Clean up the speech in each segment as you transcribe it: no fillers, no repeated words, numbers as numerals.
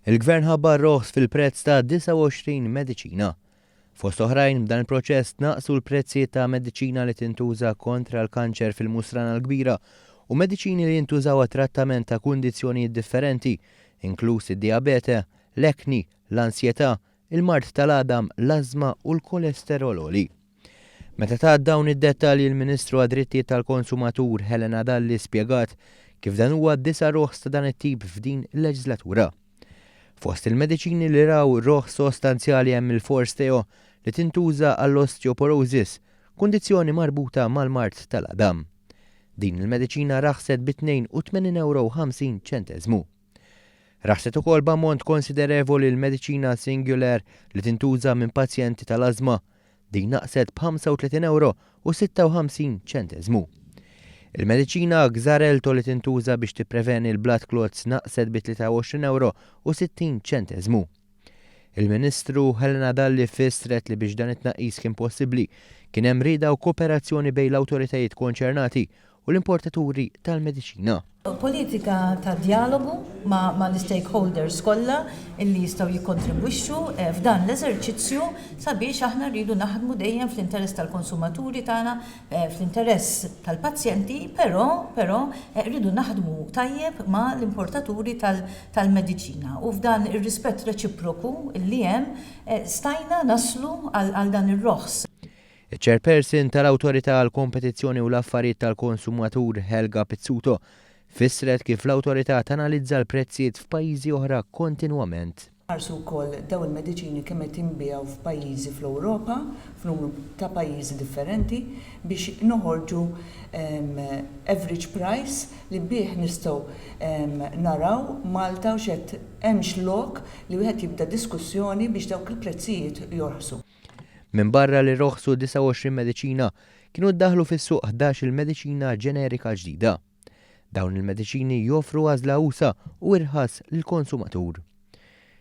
Il-Gvern ħabbar roħs fil-prezz ta' 29 mediċina. Fost oħrajn b'dan il-proċess naqsu l-prezzijiet ta' mediċina li tintuża kontra l-kanċer fil-Musrana l-Kbira u mediċini li jintużaw trattament ta' kundizzjonijiet differenti, inkluż id-diabete, l-ekni, l-ansjetà, il-mart tal-qadam, l-ażma u l-kolesterol oli. Meta ta' dawn id-dettalji l-Ministru għad-Drittijiet tal-Konsumatur Helena Dalli spjegat kif dan huwa d-disa roħs ta' dan it-tip f'din il-leġislatura. Fost il-mediċini li raw roħs sostanzjali hemm il-Forsteo li tintuża għall-osteoporosis, kundizzjoni marbuta mal-mart tal-qadam. Din il-mediċina raħset b'82.50 €. Raħset ukoll b'ammont konsiderevoli l-mediċina singular li tintuża minn pazjenti tal-ażma, din naqset b'35.56 €. Il-mediċina Xarelto li tintuża biex tippreveni l-blood clots naqset b'23.60 €. Il-Ministru Helena Dalli fissret li biex dan it-tnaqqis kien possibbli kien hemm rieda u kooperazzjoni bejn l-awtoritajiet konċernati u l-importaturi tal-mediċina. Politika ta' dialogu ma' l-stakeholders kollha illi jistgħu jikkontribwixxu f'dan l-eżerċizzju sabiex aħna rridu naħdmu dejjem fl-interess tal-konsumaturi tagħna, fl-interess tal-pazjenti, però rridu naħdmu tajjeb ma' l-importaturi tal-mediċina. U f'dan ir-rispett reċiproku illi hemm stajna naslu għal dan ir-roħs. Il-Chairperson tal-Awtorità għall kompetizzjoni u l-Affarijiet tal-Konsumatur Helga Pizzuto fissret kif l-awtorità tanalizza l-prezzijiet f'pajjiżi oħra kontinwament. Ħarsu wkoll daw il-mediċini kemm qed jinbiegħu f'pajjiżi fl-Ewropa, f'numru ta' pajjiżi differenti biex noħorġu average price li bih nistgħu naraw Malta u x'qed hemmx lok li wieħed jibda diskussjoni biex dawk il-prezzijiet jorħsu. Minn barra li roħsu 29 mediċina kienu ddaħlu fis-suq 11 il-mediċina ġenerika ġdida. Dawn il-mediċini joffru għażla usa u irħas lill-konsumatur.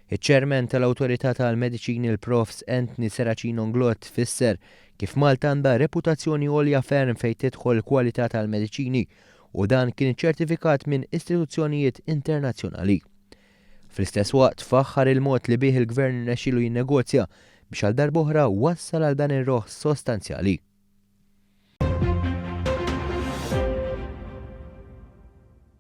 Iċ-ċermen tal-Awtorità tal-Mediċini il-Profs Anthony Seracino Nglot fisser kif Malta għandha reputazzjoni għolja ferm fejn tidħol kwalità tal-mediċini u dan kien iċċertifikat minn istituzzjonijiet internazzjonali. Fl-istess waqt faħħar il-mod li bih il-Gvern nexxielu jinnegozja biex għal darb'oħra wassal għal dan ir-roħs sostanzjali.